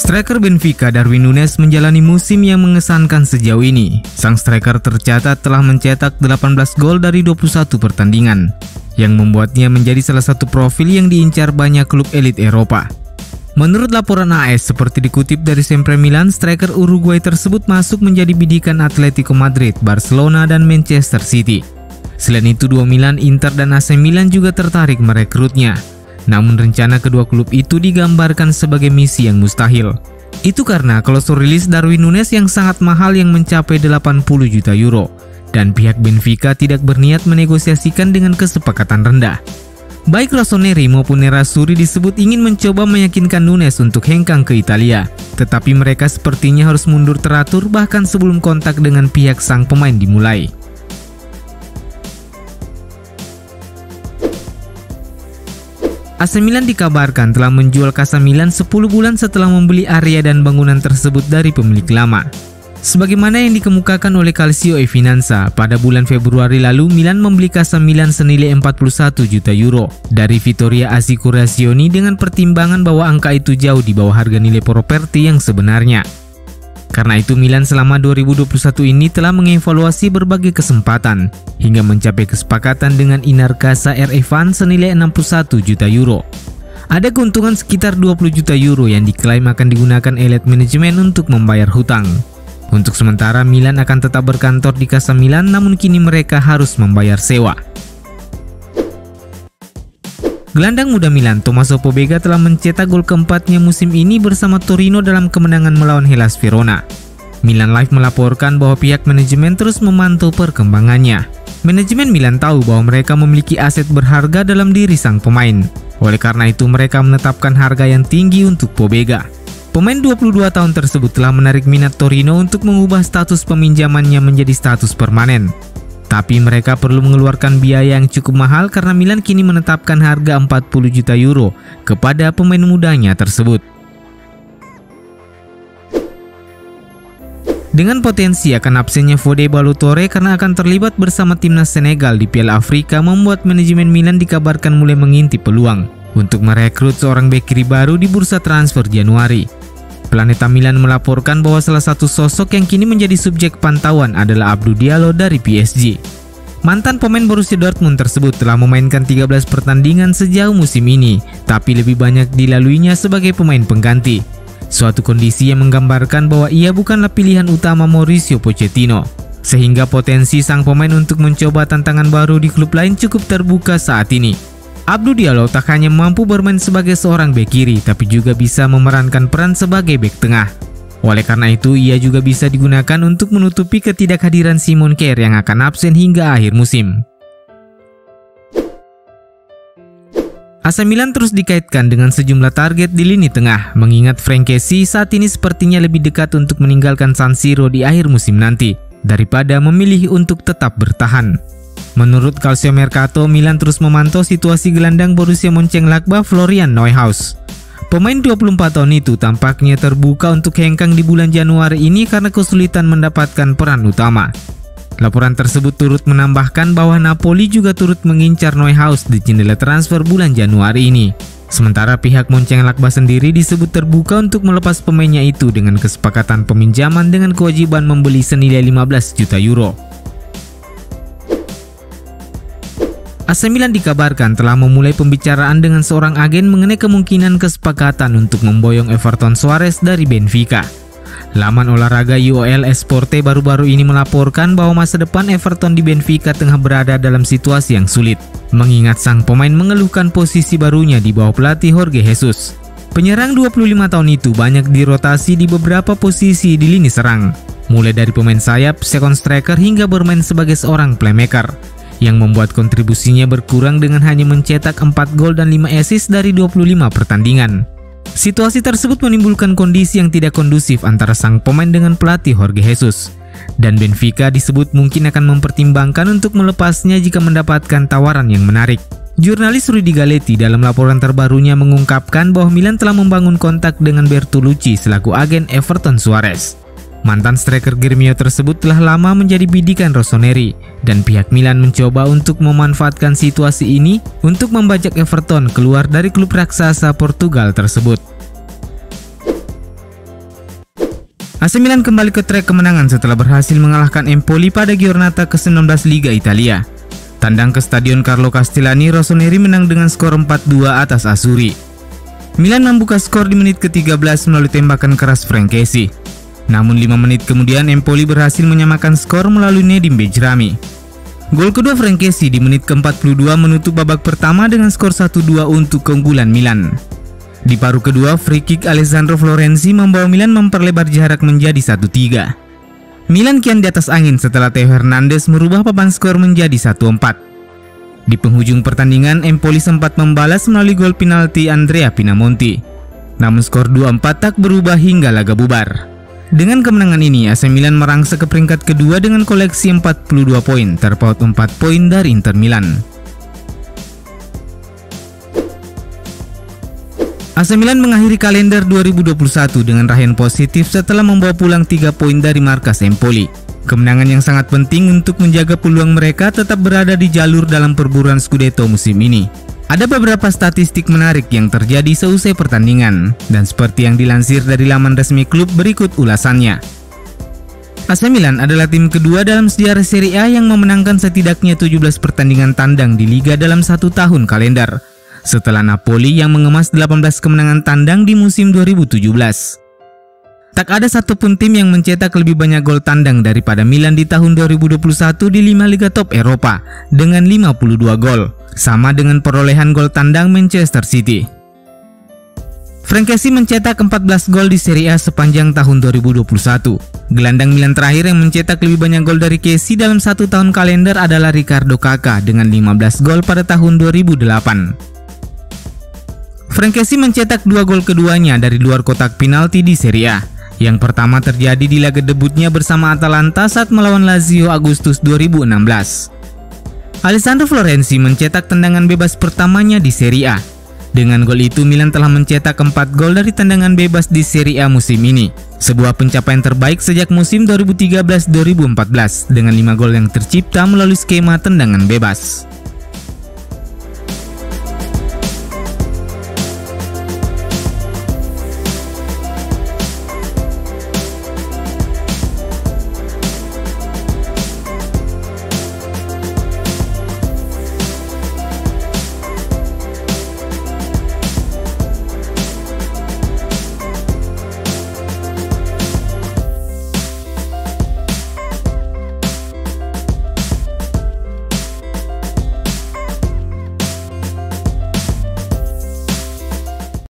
Striker Benfica Darwin Núñez menjalani musim yang mengesankan sejauh ini. Sang striker tercatat telah mencetak 18 gol dari 21 pertandingan, yang membuatnya menjadi salah satu profil yang diincar banyak klub elit Eropa. Menurut laporan AS, seperti dikutip dari Sempre Milan, striker Uruguay tersebut masuk menjadi bidikan Atletico Madrid, Barcelona, dan Manchester City. Selain itu, dua Milan, Inter, dan AC Milan juga tertarik merekrutnya. Namun rencana kedua klub itu digambarkan sebagai misi yang mustahil. Itu karena klausul rilis Darwin Núñez yang sangat mahal yang mencapai 80 juta euro, dan pihak Benfica tidak berniat menegosiasikan dengan kesepakatan rendah. Baik Rossoneri maupun Nerazzurri disebut ingin mencoba meyakinkan Núñez untuk hengkang ke Italia, tetapi mereka sepertinya harus mundur teratur bahkan sebelum kontak dengan pihak sang pemain dimulai. AC Milan dikabarkan telah menjual Casa Milan 10 bulan setelah membeli area dan bangunan tersebut dari pemilik lama. Sebagaimana yang dikemukakan oleh Calcio e Finanza, pada bulan Februari lalu Milan membeli Casa Milan senilai 41 juta euro dari Vittorio Assicurazioni dengan pertimbangan bahwa angka itu jauh di bawah harga nilai properti yang sebenarnya. Karena itu Milan selama 2021 ini telah mengevaluasi berbagai kesempatan hingga mencapai kesepakatan dengan Inar Casa Erevan senilai 61 juta euro. Ada keuntungan sekitar 20 juta euro yang diklaim akan digunakan elite manajemen untuk membayar hutang. Untuk sementara Milan akan tetap berkantor di Casa Milan, namun kini mereka harus membayar sewa. Gelandang muda Milan, Tommaso Pobega telah mencetak gol keempatnya musim ini bersama Torino dalam kemenangan melawan Hellas Verona. Milan Live melaporkan bahwa pihak manajemen terus memantau perkembangannya. Manajemen Milan tahu bahwa mereka memiliki aset berharga dalam diri sang pemain. Oleh karena itu mereka menetapkan harga yang tinggi untuk Pobega. Pemain 22 tahun tersebut telah menarik minat Torino untuk mengubah status peminjamannya menjadi status permanen. Tapi mereka perlu mengeluarkan biaya yang cukup mahal karena Milan kini menetapkan harga 40 juta euro kepada pemain mudanya tersebut. Dengan potensi akan absennya Fode Ballo-Touré karena akan terlibat bersama timnas Senegal di Piala Afrika, membuat manajemen Milan dikabarkan mulai mengintip peluang untuk merekrut seorang bek kiri baru di bursa transfer Januari. Planeta Milan melaporkan bahwa salah satu sosok yang kini menjadi subjek pantauan adalah Abdou Diallo dari PSG. Mantan pemain Borussia Dortmund tersebut telah memainkan 13 pertandingan sejauh musim ini, tapi lebih banyak dilaluinya sebagai pemain pengganti. Suatu kondisi yang menggambarkan bahwa ia bukanlah pilihan utama Mauricio Pochettino, sehingga potensi sang pemain untuk mencoba tantangan baru di klub lain cukup terbuka saat ini. Abdou Diallo tak hanya mampu bermain sebagai seorang bek kiri, tapi juga bisa memerankan peran sebagai bek tengah. Oleh karena itu, ia juga bisa digunakan untuk menutupi ketidakhadiran Simon Kjær yang akan absen hingga akhir musim. AC Milan terus dikaitkan dengan sejumlah target di lini tengah, mengingat Frank Kessie saat ini sepertinya lebih dekat untuk meninggalkan San Siro di akhir musim nanti, daripada memilih untuk tetap bertahan. Menurut Calcio Mercato, Milan terus memantau situasi gelandang Borussia Mönchengladbach Florian Neuhaus. Pemain 24 tahun itu tampaknya terbuka untuk hengkang di bulan Januari ini karena kesulitan mendapatkan peran utama. Laporan tersebut turut menambahkan bahwa Napoli juga turut mengincar Neuhaus di jendela transfer bulan Januari ini. Sementara pihak Mönchengladbach sendiri disebut terbuka untuk melepas pemainnya itu dengan kesepakatan peminjaman dengan kewajiban membeli senilai 15 juta euro. AC Milan dikabarkan telah memulai pembicaraan dengan seorang agen mengenai kemungkinan kesepakatan untuk memboyong Everton Soares dari Benfica. Laman olahraga UOL Esporte baru-baru ini melaporkan bahwa masa depan Everton di Benfica tengah berada dalam situasi yang sulit, mengingat sang pemain mengeluhkan posisi barunya di bawah pelatih Jorge Jesus. Penyerang 25 tahun itu banyak dirotasi di beberapa posisi di lini serang, mulai dari pemain sayap, second striker hingga bermain sebagai seorang playmaker, yang membuat kontribusinya berkurang dengan hanya mencetak 4 gol dan 5 assist dari 25 pertandingan. Situasi tersebut menimbulkan kondisi yang tidak kondusif antara sang pemain dengan pelatih Jorge Jesus, dan Benfica disebut mungkin akan mempertimbangkan untuk melepasnya jika mendapatkan tawaran yang menarik. Jurnalis Rudy Galetti dalam laporan terbarunya mengungkapkan bahwa Milan telah membangun kontak dengan Bertolucci selaku agen Everton Soares. Mantan striker Gremio tersebut telah lama menjadi bidikan Rossoneri, dan pihak Milan mencoba untuk memanfaatkan situasi ini untuk membajak Everton keluar dari klub raksasa Portugal tersebut. AC Milan kembali ke trek kemenangan setelah berhasil mengalahkan Empoli pada Giornata ke-19 Liga Italia. Tandang ke Stadion Carlo Castellani, Rossoneri menang dengan skor 4-2 atas Azzurri. Milan membuka skor di menit ke-13 melalui tembakan keras Frank Kessie. Namun 5 menit kemudian Empoli berhasil menyamakan skor melalui Nedim Bejrami. Gol kedua Frank Kessie di menit ke-42 menutup babak pertama dengan skor 1-2 untuk keunggulan Milan. Di paruh kedua, free kick Alessandro Florenzi membawa Milan memperlebar jarak menjadi 1-3. Milan kian di atas angin setelah Theo Hernandez merubah papan skor menjadi 1-4. Di penghujung pertandingan, Empoli sempat membalas melalui gol penalti Andrea Pinamonti. Namun skor 2-4 tak berubah hingga laga bubar. Dengan kemenangan ini, AC Milan merangsek ke peringkat kedua dengan koleksi 42 poin, terpaut 4 poin dari Inter Milan. AC Milan mengakhiri kalender 2021 dengan raihan positif setelah membawa pulang 3 poin dari markas Empoli. Kemenangan yang sangat penting untuk menjaga peluang mereka tetap berada di jalur dalam perburuan Scudetto musim ini. Ada beberapa statistik menarik yang terjadi seusai pertandingan, dan seperti yang dilansir dari laman resmi klub berikut ulasannya. AC Milan adalah tim kedua dalam sejarah Serie A yang memenangkan setidaknya 17 pertandingan tandang di Liga dalam 1 tahun kalender, setelah Napoli yang mengemas 18 kemenangan tandang di musim 2017. Tak ada satupun tim yang mencetak lebih banyak gol tandang daripada Milan di tahun 2021 di 5 liga top Eropa dengan 52 gol, sama dengan perolehan gol tandang Manchester City. Frank Kessie mencetak 14 gol di Serie A sepanjang tahun 2021. Gelandang Milan terakhir yang mencetak lebih banyak gol dari Kessie dalam 1 tahun kalender adalah Riccardo Kakà dengan 15 gol pada tahun 2008. Frank Kessie mencetak 2 gol keduanya dari luar kotak penalti di Serie A. Yang pertama terjadi di laga debutnya bersama Atalanta saat melawan Lazio Agustus 2016. Alessandro Florenzi mencetak tendangan bebas pertamanya di Serie A. Dengan gol itu Milan telah mencetak 4 gol dari tendangan bebas di Serie A musim ini. Sebuah pencapaian terbaik sejak musim 2013-2014 dengan 5 gol yang tercipta melalui skema tendangan bebas.